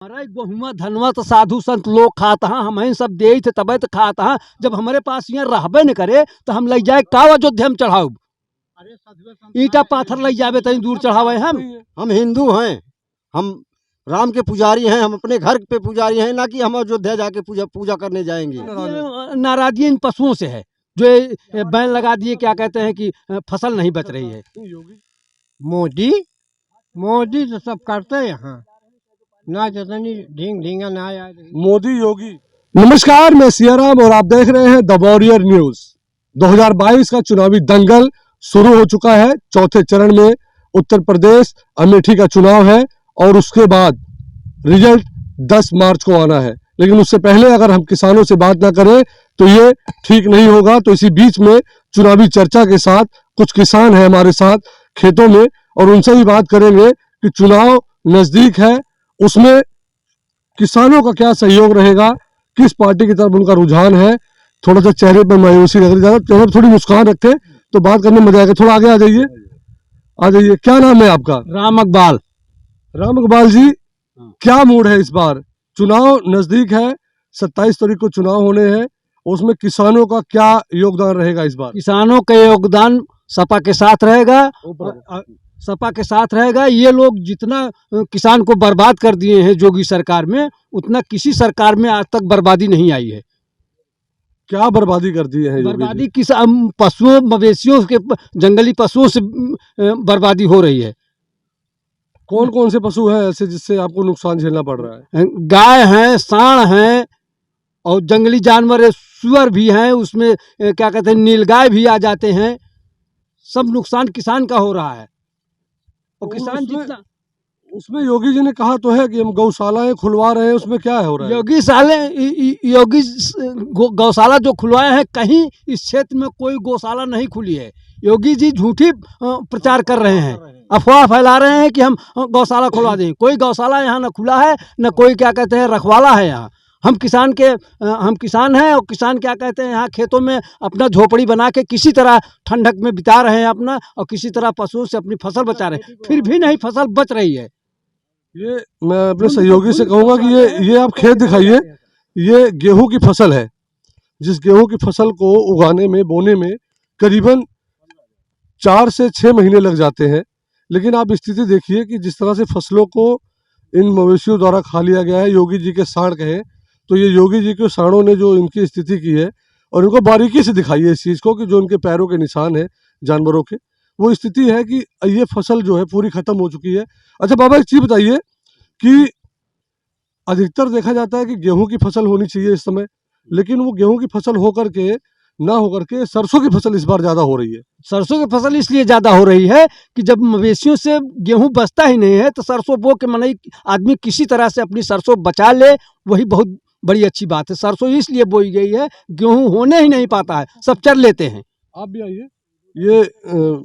हमारा गहुमा धनवा तो साधु संत लोग खाता हाँ, हम सब दे थे तबे तो खाता हाँ। जब हमारे पास यहाँ रहबे न करे तो हम ले जाए का अयोध्या में चढ़ाओ, ईटा पाथर ले जावे तनी दूर चढ़ावे। हम हिंदू हैं, हम राम के पुजारी हैं, हम अपने घर पे पुजारी हैं, ना कि हम अयोध्या जाके पूजा करने जाएंगे। नाराजगी इन पशुओं से है जो बैन लगा दिए, क्या कहते हैं कि फसल नहीं बच रही है। मोदी तो सब करते हैं यहाँ, ना जितनी ढींगा ना आया मोदी योगी। नमस्कार, मैं सियाराम और आप देख रहे हैं द वॉरियर न्यूज। 2022 का चुनावी दंगल शुरू हो चुका है। चौथे चरण में उत्तर प्रदेश अमेठी का चुनाव है और उसके बाद रिजल्ट 10 मार्च को आना है। लेकिन उससे पहले अगर हम किसानों से बात ना करें तो ये ठीक नहीं होगा। तो इसी बीच में चुनावी चर्चा के साथ कुछ किसान हैं हमारे साथ खेतों में, और उनसे भी बात करेंगे कि चुनाव नजदीक है, उसमें किसानों का क्या सहयोग रहेगा, किस पार्टी की तरफ उनका रुझान है। थोड़ा सा चेहरे पर मायूसी लग रही है, चेहरे पर थोड़ी मुस्कान रखे तो बात करने में मजा आएगा। थोड़ा आगे आ जाइए, आ जाइए। क्या नाम है आपका? राम इकबाल। राम इकबाल जी, क्या मूड है इस बार? चुनाव नजदीक है, 27 तारीख को चुनाव होने हैं, उसमें किसानों का क्या योगदान रहेगा इस बार? किसानों का योगदान सपा के साथ रहेगा, सपा के साथ रहेगा। ये लोग जितना किसान को बर्बाद कर दिए हैं योगी सरकार में, उतना किसी सरकार में आज तक बर्बादी नहीं आई है। क्या बर्बादी कर दी है? बर्बादी किसान पशुओं मवेशियों के, जंगली पशुओं से बर्बादी हो रही है। कौन कौन से पशु हैं ऐसे जिससे आपको नुकसान झेलना पड़ रहा है? गाय हैं, सांड हैं और जंगली जानवर सुअर भी हैं, उसमें क्या कहते हैं नीलगाय भी आ जाते हैं। सब नुकसान किसान का हो रहा है। और किसान जितना उसमें योगी जी ने कहा तो है कि हम गौशालाएं खुलवा रहे हैं, उसमें क्या हो रहा है? योगी गौशाला जो खुलवाए हैं, कहीं इस क्षेत्र में कोई गौशाला नहीं खुली है। योगी जी झूठी प्रचार कर रहे हैं, अफवाह फैला रहे हैं कि हम गौशाला खुलवा दें। कोई गौशाला यहाँ न खुला है, न कोई क्या कहते हैं रखवाला है यहाँ। हम किसान हैं और किसान क्या कहते हैं यहाँ खेतों में अपना झोपड़ी बना के किसी तरह ठंडक में बिता रहे हैं अपना, और किसी तरह पशुओं से अपनी फसल बचा रहे हैं, फिर भी नहीं फसल बच रही है। ये मैं अपने सहयोगी से कहूँगा कि ये आप खेत दिखाइए। ये गेहूं की फसल है, जिस गेहूं की फसल को उगाने में, बोने में करीबन 4 से 6 महीने लग जाते हैं। लेकिन आप स्थिति देखिए कि जिस तरह से फसलों को इन मवेशियों द्वारा खा लिया गया है। योगी जी के सांड कहें तो ये योगी जी के सांडों ने जो इनकी स्थिति की है, और इनको बारीकी से दिखाई है इस चीज़ को कि जो इनके पैरों के निशान है जानवरों के, वो स्थिति है कि ये फसल जो है पूरी खत्म हो चुकी है। अच्छा बाबा, एक चीज़ बताइए कि अधिकतर देखा जाता है कि गेहूं की फसल होनी चाहिए इस समय, लेकिन वो गेहूं की फसल होकर के सरसों की फसल इस बार ज़्यादा हो रही है। सरसों की फसल इसलिए ज़्यादा हो रही है कि जब मवेशियों से गेहूं बचता ही नहीं है, तो सरसों बो के मनाई आदमी किसी तरह से अपनी सरसों बचा ले, वही बहुत बड़ी अच्छी बात है। सरसों इसलिए बोई गई है, गेहूं होने ही नहीं पाता है, सब चर लेते हैं। आप भी आइए। ये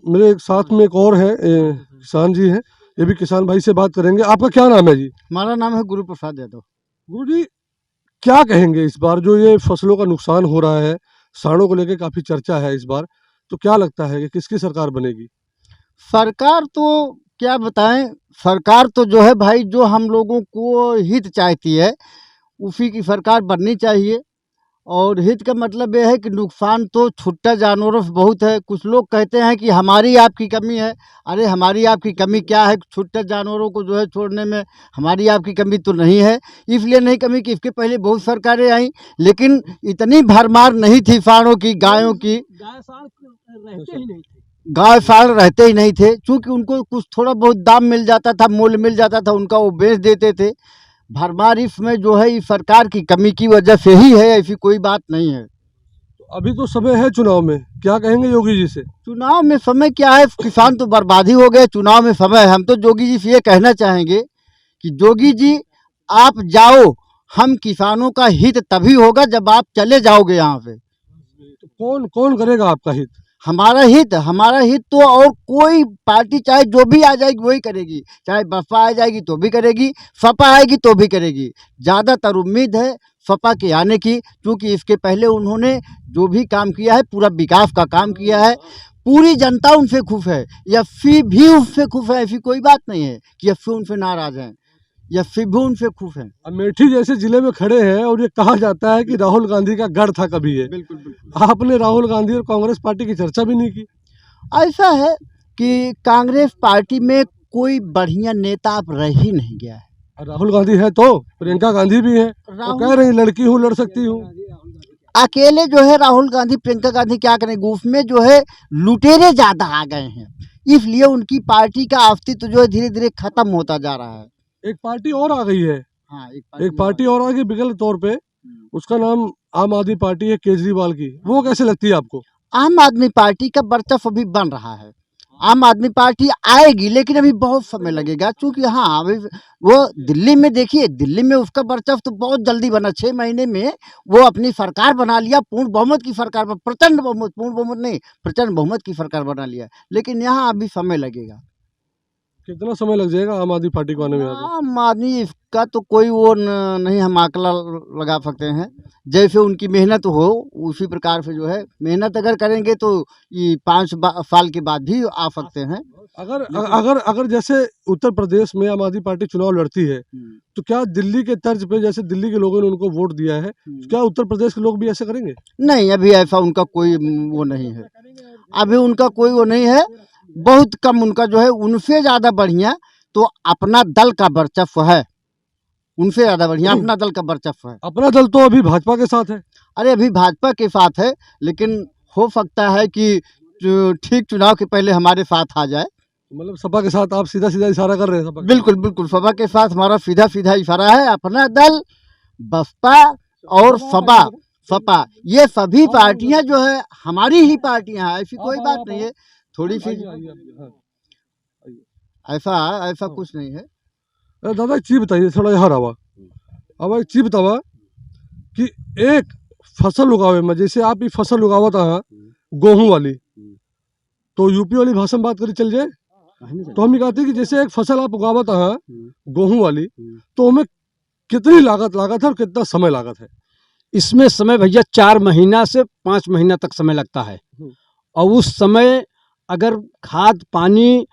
मेरे साथ में एक और है, किसान जी हैं, ये भी किसान भाई से बात करेंगे। आपका क्या नाम है जी? हमारा नाम है गुरु प्रसाद यादव। गुरु जी, क्या कहेंगे इस बार जो ये फसलों का नुकसान हो रहा है, सांडों को लेकर काफ़ी चर्चा है इस बार, तो क्या लगता है कि किसकी सरकार बनेगी? सरकार तो क्या बताएं, सरकार तो जो है भाई, जो हम लोगों को हित चाहती है उसी की सरकार बननी चाहिए। और हित का मतलब यह है कि नुकसान तो छुट्टा जानवरों से बहुत है। कुछ लोग कहते हैं कि हमारी आपकी कमी है। अरे हमारी आपकी कमी क्या है? छुट्टा जानवरों को जो है छोड़ने में हमारी आपकी कमी तो नहीं है। इसलिए नहीं कमी कि इसके पहले बहुत सरकारें आई, लेकिन इतनी भरमार नहीं थी सांडों की, गायों की। गाय सांड रहते ही नहीं थे, चूँकि उनको कुछ थोड़ा बहुत दाम मिल जाता था, मूल्य मिल जाता था उनका, वो बेच देते थे। भरमार इसमें जो है इस सरकार की कमी की वजह से ही है, ऐसी कोई बात नहीं है। अभी तो समय है चुनाव में, क्या कहेंगे योगी जी से? चुनाव में समय क्या है, किसान तो बर्बादी हो गए, चुनाव में समय है। हम तो योगी जी से ये कहना चाहेंगे कि योगी जी आप जाओ, हम किसानों का हित तभी होगा जब आप चले जाओगे यहाँ से। तो कौन कौन करेगा आपका हित? हमारा हित तो और कोई पार्टी चाहे जो भी आ जाएगी वही करेगी। चाहे बसपा आ जाएगी तो भी करेगी, सपा आएगी तो भी करेगी। ज़्यादातर उम्मीद है सपा के आने की, क्योंकि इसके पहले उन्होंने जो भी काम किया है पूरा विकास का काम किया है। पूरी जनता उनसे खुश है, एफसी भी उससे खुश है। ऐसी कोई बात नहीं है कि एफसी उनसे नाराज़ हैं। या फिर भी उनसे खुश हैं। अमेठी जैसे जिले में खड़े हैं और ये कहा जाता है कि राहुल गांधी का गढ़ था कभी ये। बिल्कुल बिल्कुल। आपने राहुल गांधी और कांग्रेस पार्टी की चर्चा भी नहीं की। ऐसा है कि कांग्रेस पार्टी में कोई बढ़िया नेता अब रह ही नहीं गया है। और राहुल गांधी है तो प्रियंका गांधी भी है, वो कह रही लड़की हूँ लड़ सकती हूँ। अकेले जो है राहुल गांधी प्रियंका गांधी क्या करेंगे, उसमें जो है लुटेरे ज्यादा आ गए हैं, इसलिए उनकी पार्टी का अस्तित्व जो है धीरे धीरे खत्म होता जा रहा है। एक पार्टी और आ गई है। हाँ, एक पार्टी और आ गई विकल्प तौर पे, उसका नाम आम आदमी पार्टी है केजरीवाल की। वो कैसे लगती है आपको? आम आदमी पार्टी का वर्चस्व अभी बन रहा है। आम आदमी पार्टी आएगी लेकिन अभी बहुत समय लगेगा, क्योंकि हाँ अभी वो दिल्ली में देखिए, दिल्ली में उसका वर्चस्व तो बहुत जल्दी बना, 6 महीने में वो अपनी सरकार बना लिया, पूर्ण बहुमत की सरकार, प्रचंड बहुमत, पूर्ण बहुमत नहीं, प्रचंड बहुमत की सरकार बना लिया। लेकिन यहाँ अभी समय लगेगा। कितना समय लग जाएगा आम आदमी पार्टी को आने में? आम आदमी इसका तो कोई वो नहीं हम आंकड़ा लगा सकते हैं। जैसे उनकी मेहनत हो उसी प्रकार से जो है, मेहनत अगर करेंगे तो ये 5 साल के बाद भी आ सकते हैं। अगर अगर अगर जैसे उत्तर प्रदेश में आम आदमी पार्टी चुनाव लड़ती है तो क्या दिल्ली के तर्ज पे, जैसे दिल्ली के लोगों ने उनको वोट दिया है, तो क्या उत्तर प्रदेश के लोग भी ऐसे करेंगे? नहीं, अभी ऐसा उनका कोई वो नहीं है, अभी उनका कोई वो नहीं है। बहुत कम उनका जो है, उनसे ज़्यादा बढ़िया तो अपना दल का वर्चस्व है, उनसे ज़्यादा बढ़िया अपना दल का वर्चस्व है। अपना दल तो अभी भाजपा के साथ है। अरे अभी भाजपा के साथ है, लेकिन हो सकता है कि ठीक चुनाव के पहले हमारे साथ आ जाए। मतलब सपा के साथ आप सीधा सीधा इशारा कर रहे हैं? सपा के बिल्कुल बिल्कुल, सपा के साथ हमारा सीधा सीधा इशारा है। अपना दल, बसपा और सपा ये सभी पार्टियां जो है हमारी ही पार्टियां हैं, ऐसी कोई बात नहीं है। थोड़ी सी ऐसा कुछ नहीं है। अरे दादा एक चीज बताइए, थोड़ा यहाँ रहा। अब एक चीज बतावा कि एक फसल उगावे में, जैसे आप ये फसल उगावा था गेहूं वाली, तो यूपी वाली भाषा में बात करी चल जाए तो हम ये कहते हैं कि जैसे एक फसल आप उगावा था गेहूं वाली, तो हमें कितनी लागत है और कितना समय लागत है? इसमें समय भैया 4 महीना से 5 महीना तक समय लगता है। और उस समय अगर खाद पानी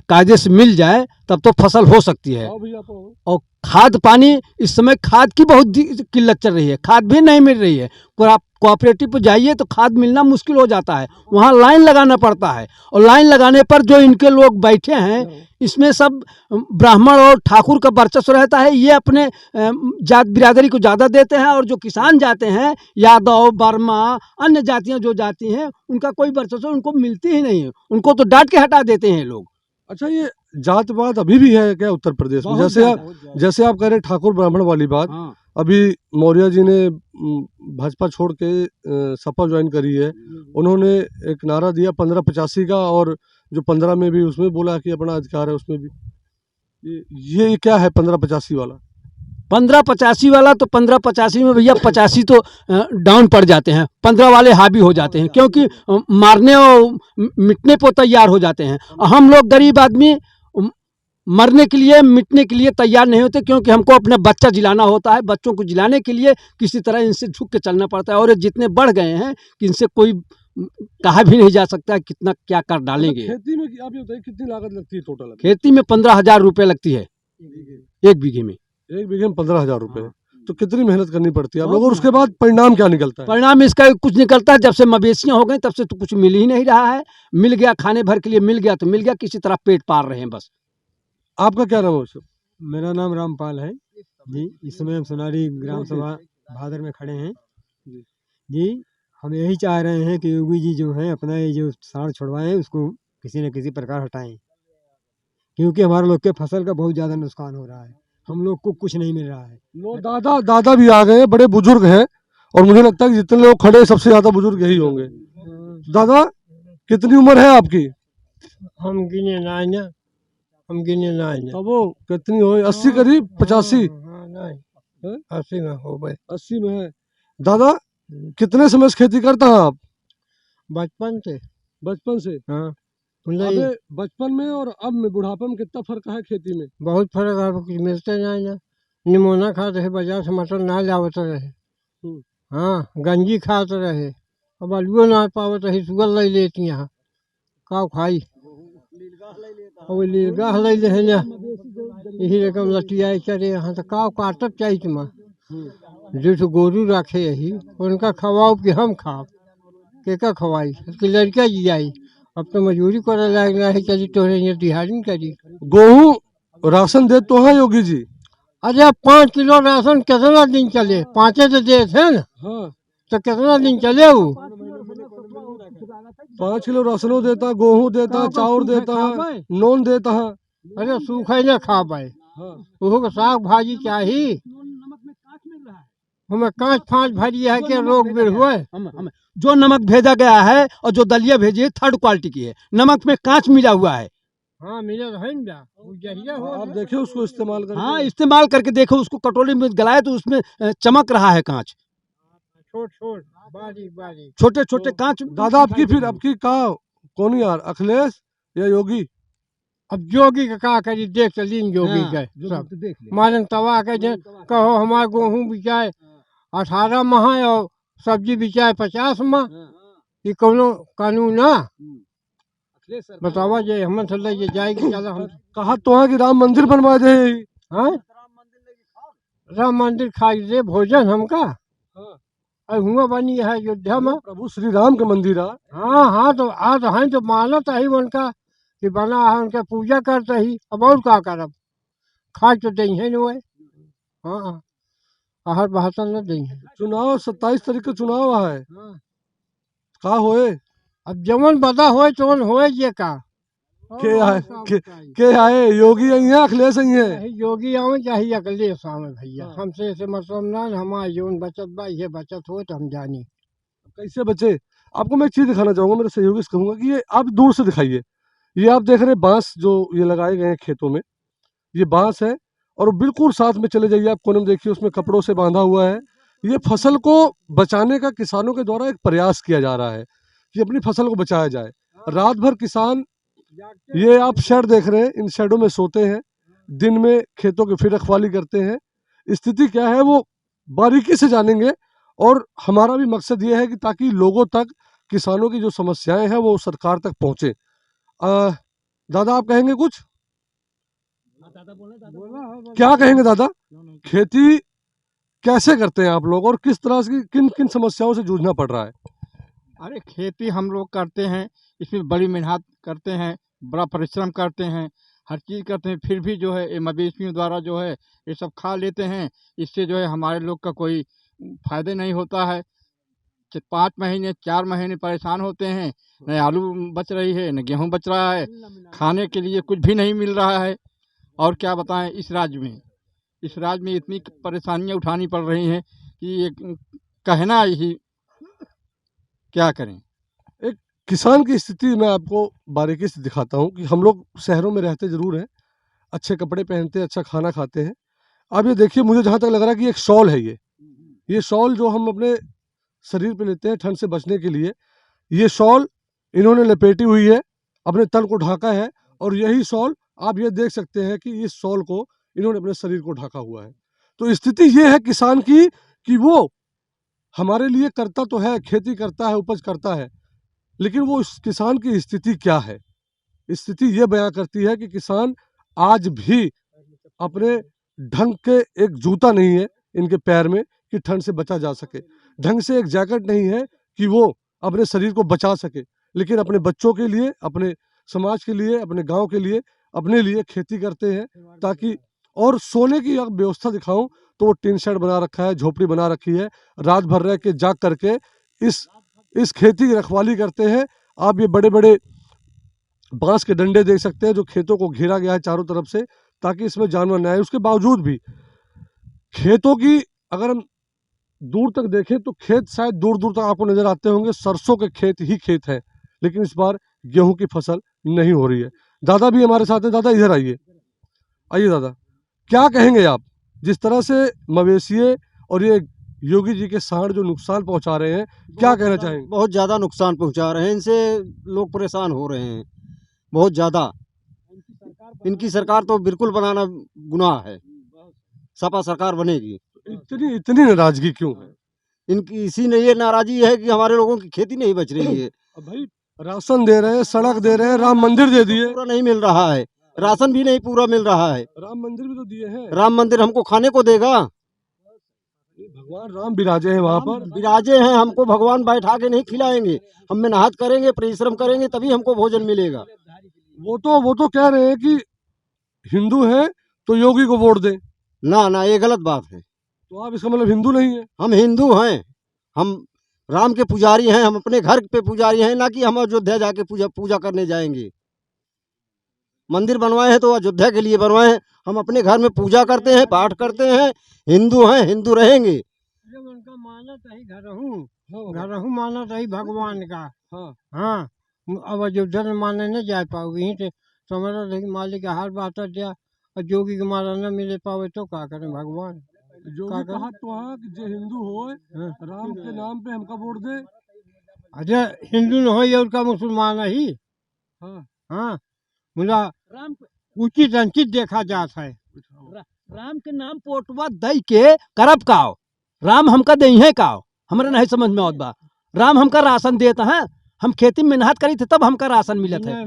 कायदे से मिल जाए तब तो फसल हो सकती है। और खाद पानी, इस समय खाद की बहुत किल्लत चल रही है, खाद भी नहीं मिल रही है। कोऑपरेटिव पर जाइए तो खाद मिलना मुश्किल हो जाता है, वहाँ लाइन लगाना पड़ता है। और लाइन लगाने पर जो इनके लोग बैठे हैं, इसमें सब ब्राह्मण और ठाकुर का वर्चस्व रहता है। ये अपने जात बिरादरी को ज़्यादा देते हैं, और जो किसान जाते हैं, यादव, वर्मा, अन्य जातियाँ जो जाती हैं, उनका कोई वर्चस्व उनको मिलती ही नहीं है, उनको तो डांट के हटा देते हैं लोग। अच्छा, ये जातवाद अभी भी है क्या उत्तर प्रदेश में? जैसे आप कह रहे ठाकुर ब्राह्मण वाली बात, हाँ। अभी मौर्य जी ने भाजपा छोड़ के सपा ज्वाइन करी है। उन्होंने एक नारा दिया 1585 का, और जो 15 में भी उसमें बोला कि अपना अधिकार है, उसमें भी ये क्या है 1585 वाला? 1585 वाला तो 1585 में भैया 85 तो डाउन पड़ जाते हैं, 15 वाले हावी हो जाते हैं, क्योंकि मारने और मिटने पर तैयार हो जाते हैं। हम लोग गरीब आदमी मरने के लिए, मिटने के लिए तैयार नहीं होते, क्योंकि हमको अपना बच्चा जिलाना होता है। बच्चों को जिलाने के लिए किसी तरह इनसे झुक के चलना पड़ता है, और जितने बढ़ गए हैं कि इनसे कोई कहा भी नहीं जा सकता कितना क्या कर डालेंगे। खेती में आप ये बताइए कितनी लागत लगती है टोटल? खेती में 15,000 रुपये लगती है एक बीघे में। एक बीघे में 15,000 रुपये, तो कितनी मेहनत करनी पड़ती है आप लोग? और उसके बाद परिणाम क्या निकलता है? परिणाम इसका कुछ निकलता है, जब से मवेशियाँ हो गई तब से तो कुछ मिल ही नहीं रहा है। मिल गया खाने भर के लिए, मिल गया तो मिल गया, किसी तरह पेट पार रहे हैं बस। आपका क्या नाम है सर? मेरा नाम रामपाल है जी। इस समय हम सोनारी ग्राम सभा भादर में खड़े हैं जी। हम यही चाह रहे हैं कि योगी जी जो है अपना ये जो साड़ छुड़वाएं, उसको किसी न किसी प्रकार हटाएं, क्योंकि हमारे लोग के फसल का बहुत ज़्यादा नुकसान हो रहा है, हम लोग को कुछ नहीं मिल रहा है। दादा भी आ गए, बड़े बुजुर्ग हैं, और मुझे लगता है कि जितने लोग खड़े सबसे ज्यादा बुजुर्ग यही होंगे। दादा कितनी उम्र है आपकी? हम गिने ना आएंगे, हम गिने ना आएंगे। अब वो कितनी हो? 80 करीब 85? नहीं 80 में हो गए। 80 में है। दादा कितने समय से खेती करता है आप? बचपन से। बचपन से? हाँ। अबे बचपन में और अब में बुढ़ापे में कितना फर्क है खेती में? बहुत फर्क है, कुछ मिलते नहीं ना। निमोना खाते रहे, बाजार से मटर ना लावत रहे। हाँ, गंजी खाते रहे, अब आलू ना पावत रही, सुगर ले लेती यहाँ का खाई, और लीलगाह ले ले यही रकम लटियाई करे यहाँ तो का काटब चाहिए तुम्हें जो तो गोरू रखे यही उनका खवाओ कि हम खाओ के खवाई उसकी लड़का जी आई अब तो मजूरी करे लग रहा है चली तोरे यहाँ दिहाड़ी करी। गेहूं राशन दे तो है योगी जी। अरे अब 5 किलो राशन कितना दिन चले 5 तो दे थे ना हाँ तो कितना दिन चले वो 5 किलो राशनों देता, गेहूं देता, चावल देता है, नून देता है। अरे सूखा न खा पाए हाँ। वो को साग भाजी चाहिए हमें कांच फाँच भरी है कि रोग बिर हुए जो नमक भेजा गया है और जो दलिया भेजी है थर्ड क्वालिटी की है, नमक में कांच मिला हुआ है। हाँ मिले है ना जहिया हो आप देखिए उसको इस्तेमाल करके। हाँ इस्तेमाल करके देखो उसको कटोरी में गलाए तो उसमें चमक रहा है कांच, छोट छोट बारीक बारीक छोटे छोटे कांच। दादा आपकी फिर आपकी का कौन यार, अखिलेश या योगी? अब जोगी का करी देख चलीन जोगी हाँ, के सब मारन तवा के कहो हमारे गेहूँ बिचाए 18 माह और सब्जी बिचाए 50 माह ये कोनो कानून ना बतावा जे हम चल ये जाएगी चला हम कहा तो है कि राम मंदिर बनवा दे। हाँ राम मंदिर खाई दे भोजन हमका हुआ बनी है अयोध्या में प्रभु श्री राम का मंदिर है। हाँ हाँ तो आज हैं तो मानत है उनका कि बना है उनका पूजा करते ही अब और क्या करब खाए तो दे है न हाँ आहर भाषण न दे चुनाव 27 तारीख का चुनाव है, का होए? अब जमन बता होए तो होए ये का के आए योगी आई है अखिलेश आई है? योगी आवे चाहिए अखिलेश आवे भैया हमसे ऐसे मतलब ना हमारा जीवन बचत बा ये बचत हो तो हम जानी कैसे बचे। आपको मैं एक चीज दिखाना चाहूंगा, मेरे सहयोगी से कहूंगा कि ये आप दूर से दिखाइए। ये आप देख रहे हैं बांस जो ये लगाए गए हैं खेतों में, ये बांस है और बिल्कुल साथ में चले जाइए आप कोने में देखिए उसमें कपड़ों से बांधा हुआ है। ये फसल को बचाने का किसानों के द्वारा एक प्रयास किया जा रहा है कि अपनी फसल को बचाया जाए। रात भर किसान, ये आप शेड देख रहे हैं, इन शेडों में सोते हैं, दिन में खेतों की फिर रखवाली करते हैं। स्थिति क्या है वो बारीकी से जानेंगे और हमारा भी मकसद ये है कि ताकि लोगों तक किसानों की जो समस्याएं हैं वो सरकार तक पहुंचे। दादा आप कहेंगे कुछ? क्या कहेंगे दादा? खेती कैसे करते हैं आप लोग और किस तरह से किन किन समस्याओं से जूझना पड़ रहा है? अरे खेती हम लोग करते हैं, इसमें बड़ी मेहनत करते हैं, बड़ा परिश्रम करते हैं, हर चीज़ करते हैं, फिर भी जो है ये मवेशियों द्वारा जो है ये सब खा लेते हैं। इससे जो है हमारे लोग का कोई फ़ायदा नहीं होता है। 5 महीने 4 महीने परेशान होते हैं, न आलू बच रही है न गेहूँ बच रहा है, खाने के लिए कुछ भी नहीं मिल रहा है। और क्या बताएं, इस राज्य में इतनी परेशानियां उठानी पड़ रही हैं कि ये कहना ही क्या करें। एक किसान की स्थिति मैं आपको बारीकी से दिखाता हूँ कि हम लोग शहरों में रहते ज़रूर हैं, अच्छे कपड़े पहनते हैं, अच्छा खाना खाते हैं। अब ये देखिए, मुझे जहाँ तक लग रहा है कि एक शॉल है, ये शॉल जो हम अपने शरीर पे लेते हैं ठंड से बचने के लिए, ये शॉल इन्होंने लपेटी हुई है, अपने तन को ढाका है। और यही शॉल आप ये देख सकते हैं कि इस शॉल को इन्होंने अपने शरीर को ढाका हुआ है। तो स्थिति ये है किसान की कि वो हमारे लिए करता तो है, खेती करता है, उपज करता है, लेकिन वो इस किसान की स्थिति क्या है? स्थिति ये बयां करती है कि किसान आज भी अपने ढंग के एक जूता नहीं है इनके पैर में कि ठंड से बचा जा सके, ढंग से एक जैकेट नहीं है कि वो अपने शरीर को बचा सके, लेकिन अपने बच्चों के लिए, अपने समाज के लिए, अपने गांव के लिए, अपने लिए खेती करते हैं ताकि। और सोने की अगर व्यवस्था दिखाऊं तो वो टीन शेड बना रखा है, झोपड़ी बना रखी है, रात भर रह के जाग करके इस खेती की रखवाली करते हैं। आप ये बड़े बड़े बांस के डंडे देख सकते हैं जो खेतों को घेरा गया है चारों तरफ से ताकि इसमें जानवर न आए। उसके बावजूद भी खेतों की अगर हम दूर तक देखें तो खेत शायद दूर दूर तक आपको नजर आते होंगे, सरसों के खेत ही खेत हैं, लेकिन इस बार गेहूं की फसल नहीं हो रही है। दादा भी हमारे साथ हैं, दादा इधर आइए, आइए दादा, क्या कहेंगे आप जिस तरह से मवेशिये और ये योगी जी के सांड जो नुकसान पहुंचा रहे हैं, क्या कहना चाहेंगे? बहुत ज़्यादा नुकसान पहुंचा रहे हैं, इनसे लोग परेशान हो रहे हैं बहुत ज़्यादा। इनकी सरकार तो बिल्कुल बनाना गुनाह है, सपा सरकार बनेगी। इतनी नाराजगी क्यों है इनकी? इसी ने ये नाराजगी है कि हमारे लोगों की खेती नहीं बच रही है। अब भाई राशन दे रहे हैं, सड़क दे रहे हैं, राम मंदिर दे दिए, पूरा नहीं मिल रहा है। राशन भी नहीं पूरा मिल रहा है। राम मंदिर भी तो दिए हैं, राम मंदिर हमको खाने को देगा? भगवान राम विराजे हैं वहाँ पर। विराजे हैं, हमको भगवान बैठा के नहीं खिलाएंगे। हम मेहनत करेंगे, परिश्रम करेंगे, तभी हमको भोजन मिलेगा। वो तो कह रहे हैं कि हिंदू है तो योगी को वोट दें, ना ना, ये गलत बात है। तो आप इसका मतलब हिंदू नहीं है? हम हिंदू हैं, हम राम के पुजारी हैं, हम अपने घर पे पुजारी हैं, ना कि हम अयोध्या जाके पूजा करने जाएंगे। मंदिर बनवाए हैं तो अयोध्या के लिए बनवाए हैं, हम अपने घर में पूजा करते हैं, पाठ करते हैं। हिंदू हैं, हिंदू रहेंगे। उनका माना तही घर रहूं माना तही भगवान का। हाँ। हाँ, अब अयोध्या में माने नहीं जा पाओगे, यहीं से समझ रहे कि मालिक का हार बात दिया और जोगी के मारा न मिले पावे तो क्या करें भगवान। जो भी कहा तो हाँ कि जो हिंदू हो राम के नाम पे हमका वोट दे। अच्छा, हिंदू न हो ये उसका मुसलमान ही। हाँ। हाँ, मुला राम उचित अंचित देखा जाता है। राम के नाम पोटवा दई के करब काओ, राम हमका दई है काओ, हमारे नहीं समझ में आवत बा। राम हमका राशन देता है, हम खेती में मेहनत करी थे तब हमका राशन मिलत है।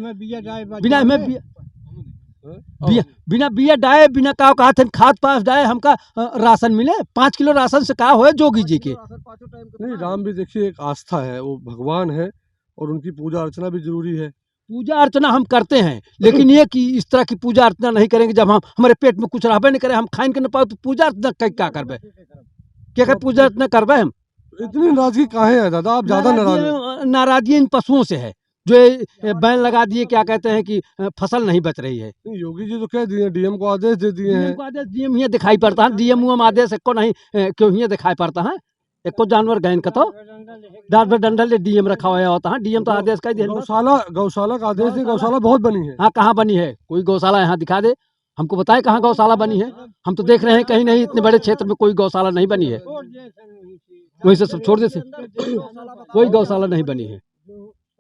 बिना बिया डाए बिना का कहा थे खाद पास डाए हमका राशन मिले। 5 किलो राशन से का होए जोगी जी के। नहीं, राम भी देखिए एक आस्था है, वो भगवान है और उनकी पूजा अर्चना भी जरूरी है। पूजा अर्चना हम करते हैं, लेकिन ये कि इस तरह की पूजा अर्चना नहीं करेंगे। जब हम हमारे पेट में कुछ रहबे नहीं करे, हम खाइन के न पाओ तो पूजा अर्चना क्या करबे? क्या पूजा अर्चना करबे हम? इतनी नाराजगी काहे है दादा, आप ज्यादा नाराज हैं? नाराजगी इन पशुओं से है जो ये बैन लगा दिए, क्या कहते हैं कि फसल नहीं बच रही है। योगी जी तो कह दिए, डीएम को आदेश दे दिए हैं। डीएम ही दिखाई पड़ता है, डीएम आदेश को नहीं क्यों ही दिखाई पड़ता है। एको जानवर गैन का तो डाल डंडल ले डीएम रखा हुआ होता है। डीएम तो आदेश का गौशाला का आदेश है। गौशाला बहुत बनी है। हाँ, कहाँ बनी है? कोई गौशाला यहाँ दिखा दे, हमको बताए कहाँ गौशाला बनी है। हम तो देख रहे हैं कहीं नहीं, इतने बड़े क्षेत्र में कोई गौशाला नहीं बनी है। वहीं से सब छोड़ देते, कोई गौशाला नहीं बनी है।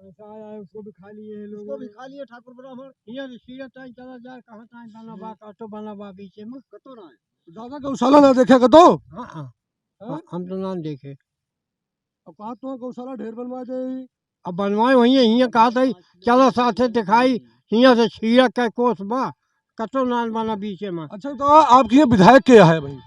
उसको भी खा लिए ठाकुर ब्राह्मण चला जाए कहाँ बना बा काटो बना बा बीचे में कतो ना ज्यादा गौशाला ना देखा कतो। हम तो ना देखे। अब कहा तो गौशाला ढेर बनवा दे। अब बनवाए वही हियाँ कहा था चलो साथे दिखाई, हियाँ से छीड़ा का कोस बा कतो नान बना बीचे में। अच्छा, तो आपके यहाँ विधायक क्या है भाई?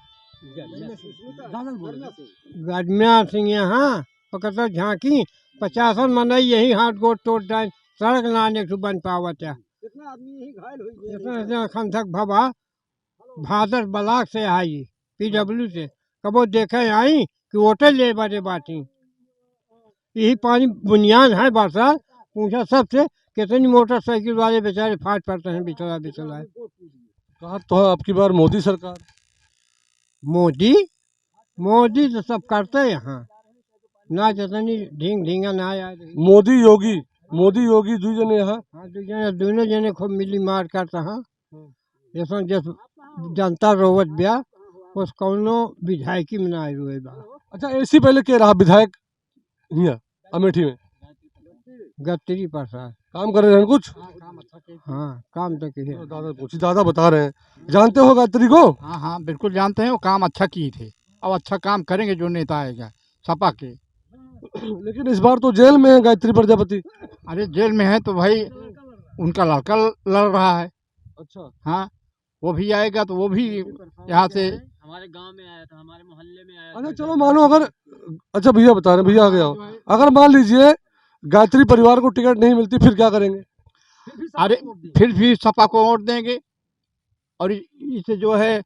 गजमिया सिंह यहाँ कतो झांकी 50 मनाई यही हाथ गोट तोड़ डाल सड़क लाने से बन पावत है। कितना आदमी यही घायल हो गया। खंधक भवा भादर ब्लाक से आई PW से कबो देखे आई कि वोटे ले बड़े बाटी। यही पानी बुनियाद है बरसा। पूछा सबसे कितनी मोटरसाइकिल वाले बेचारे फाट पड़ते हैं बिचला बिचला। कहा तो आपकी बार मोदी सरकार। मोदी तो सब करते हैं यहाँ ना, जितनी ढींगा ना आया। मोदी योगी दू जने यहाँ। हाँ, दोनों जने खूब मिली मार करता है। जैसा जिस जनता रोवत ब्या उस कौनो विधायकी में ना रोए बा। अच्छा, ऐसी पहले क्या रहा विधायक यहाँ अमेठी में? गत्तरी प्रसाद काम कर रहे हैं कुछ? हाँ, काम तो किए। दादा बता रहे हैं, जानते हो गायत्री को? हाँ बिल्कुल जानते हैं। वो काम अच्छा किए थे, अब अच्छा काम करेंगे जो नेता आएगा सपा के। लेकिन इस बार तो जेल में है गायत्री प्रजापति। अरे जेल में है तो भाई उनका लड़का लड़ रहा है। अच्छा। हाँ, वो भी आएगा तो वो भी यहाँ से हमारे गांव में आया था, हमारे मोहल्ले में आया था। अच्छा चलो मानो अगर, अच्छा भैया बता रहे, भैया आ गया हो, अगर मान लीजिए गायत्री परिवार को टिकट नहीं मिलती फिर क्या करेंगे? अरे फिर भी सपा को वोट देंगे। और इसे जो है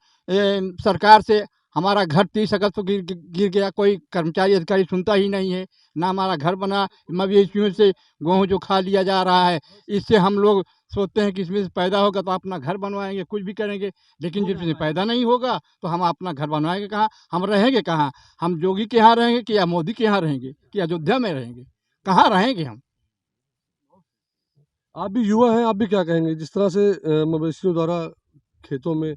सरकार से हमारा घर 30 अगस्त को गिर गया, कोई कर्मचारी अधिकारी सुनता ही नहीं है। ना हमारा घर बना, मवेशियों से गेहूँ जो खा लिया जा रहा है, इससे हम लोग सोचते हैं कि इसमें से पैदा होगा तो अपना घर बनवाएंगे, कुछ भी करेंगे। लेकिन जिसमें पैदा नहीं होगा तो हम अपना घर बनवाएंगे कहाँ? हम रहेंगे कहाँ? हम जोगी के यहाँ रहेंगे कि या मोदी के यहाँ रहेंगे कि अयोध्या में रहेंगे? कहाँ रहेंगे हम? आप भी युवा हैं, आप भी क्या कहेंगे? जिस तरह से मवेशियों द्वारा खेतों में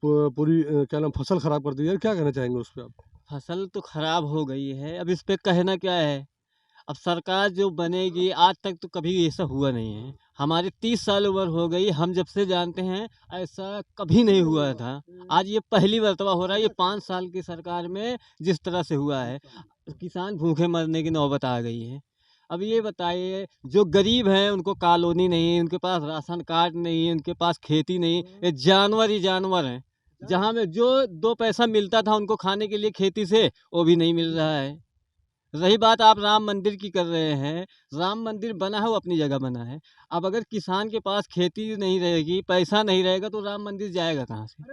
पूरी क्या नाम फसल खराब कर दी है, क्या कहना चाहेंगे उस पर आप? फसल तो खराब हो गई है, अब इस पे कहना क्या है। अब सरकार जो बनेगी, आज तक तो कभी ऐसा हुआ नहीं है। हमारी 30 साल उम्र हो गई, हम जब से जानते हैं ऐसा कभी नहीं हुआ था। आज ये पहली मरतबा हो रहा है। ये 5 साल की सरकार में जिस तरह से हुआ है, किसान भूखे मरने की नौबत आ गई है। अब ये बताइए, जो गरीब हैं उनको कॉलोनी नहीं, उनके पास राशन कार्ड नहीं, उनके पास खेती नहीं, ये जानवर ही जानवर हैं। जहाँ में जो 2 पैसा मिलता था उनको खाने के लिए खेती से, वो भी नहीं मिल रहा है। रही बात आप राम मंदिर की कर रहे हैं, राम मंदिर बना है वो अपनी जगह बना है। अब अगर किसान के पास खेती नहीं रहेगी, पैसा नहीं रहेगा, तो राम मंदिर जाएगा कहाँ से?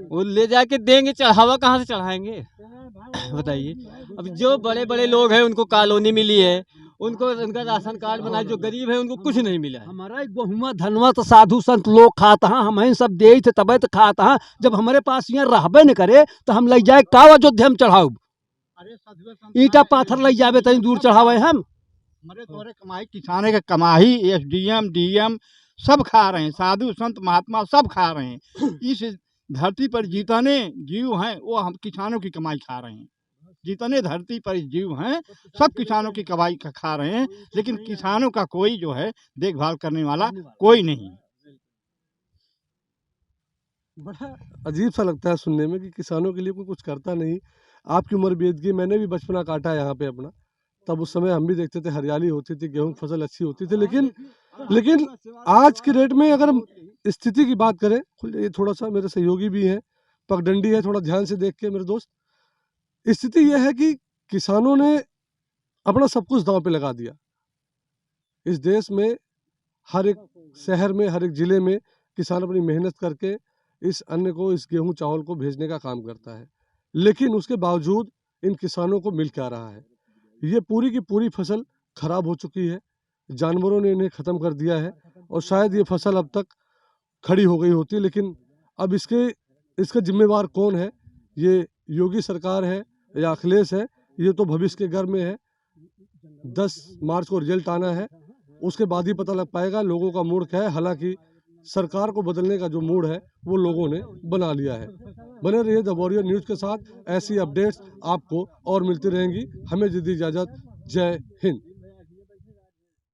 वो ले जाके देंगे, चढ़ावा कहाँ से चढ़ाएंगे? बताइए। अब जो बड़े बड़े लोग हैं उनको कॉलोनी मिली है, उनको उनका राशन कार्ड बना है, जो गरीब है उनको कुछ नहीं मिला है। हमारा एक बहुमा धनवा तो साधु संत लोग खाता हाँ, हम सब दे थे तबे तो खाता हाँ। जब हमारे पास यहाँ रहबे न करे तो हम ले जाए का अयोध्या में चढ़ाऊ? ईटा पाथर ले जावे तहीं दूर चढ़ावे हम। हमारे तोरे कमाई किसाने का कमाई एसडीएम डीएम सब खा रहे हैं, साधु संत महात्मा सब खा रहे हैं। इस धरती पर जितने जीव हैं वो हम किसानों की कमाई खा रहे हैं। जितने धरती पर जीव हैं सब किसानों की कमाई खा रहे हैं, लेकिन किसानों का कोई जो है देखभाल करने वाला कोई नहीं। बड़ा अजीब सा लगता है सुनने में कि किसानों के लिए कोई कुछ करता नहीं। आपकी उम्र बीत गई, मैंने भी बचपना काटा यहाँ पे अपना, तब उस समय हम भी देखते थे हरियाली होती थी, गेहूं की फसल अच्छी होती थी। लेकिन आज के रेट में अगर स्थिति की बात करें, ये थोड़ा सा मेरे सहयोगी भी हैं, पगडंडी है, थोड़ा ध्यान से देख के मेरे दोस्त, स्थिति यह है कि किसानों ने अपना सब कुछ दांव पे लगा दिया। इस देश में हर एक शहर में, हर एक जिले में किसान अपनी मेहनत करके इस अन्न को, इस गेहूं चावल को भेजने का काम करता है, लेकिन उसके बावजूद इन किसानों को मिल क्या रहा है? ये पूरी की पूरी फसल खराब हो चुकी है, जानवरों ने इन्हें ख़त्म कर दिया है, और शायद ये फसल अब तक खड़ी हो गई होती, लेकिन अब इसका जिम्मेवार कौन है? ये योगी सरकार है या अखिलेश है? ये तो भविष्य के घर में है। 10 मार्च को रिजल्ट आना है, उसके बाद ही पता लग पाएगा लोगों का मूड क्या है। हालांकि सरकार को बदलने का जो मूड है वो लोगों ने बना लिया है। बने रहिए द वॉरियर न्यूज़ के साथ, ऐसी अपडेट्स आपको और मिलती रहेंगी। हमें दीजिए इजाज़त। जय हिंद।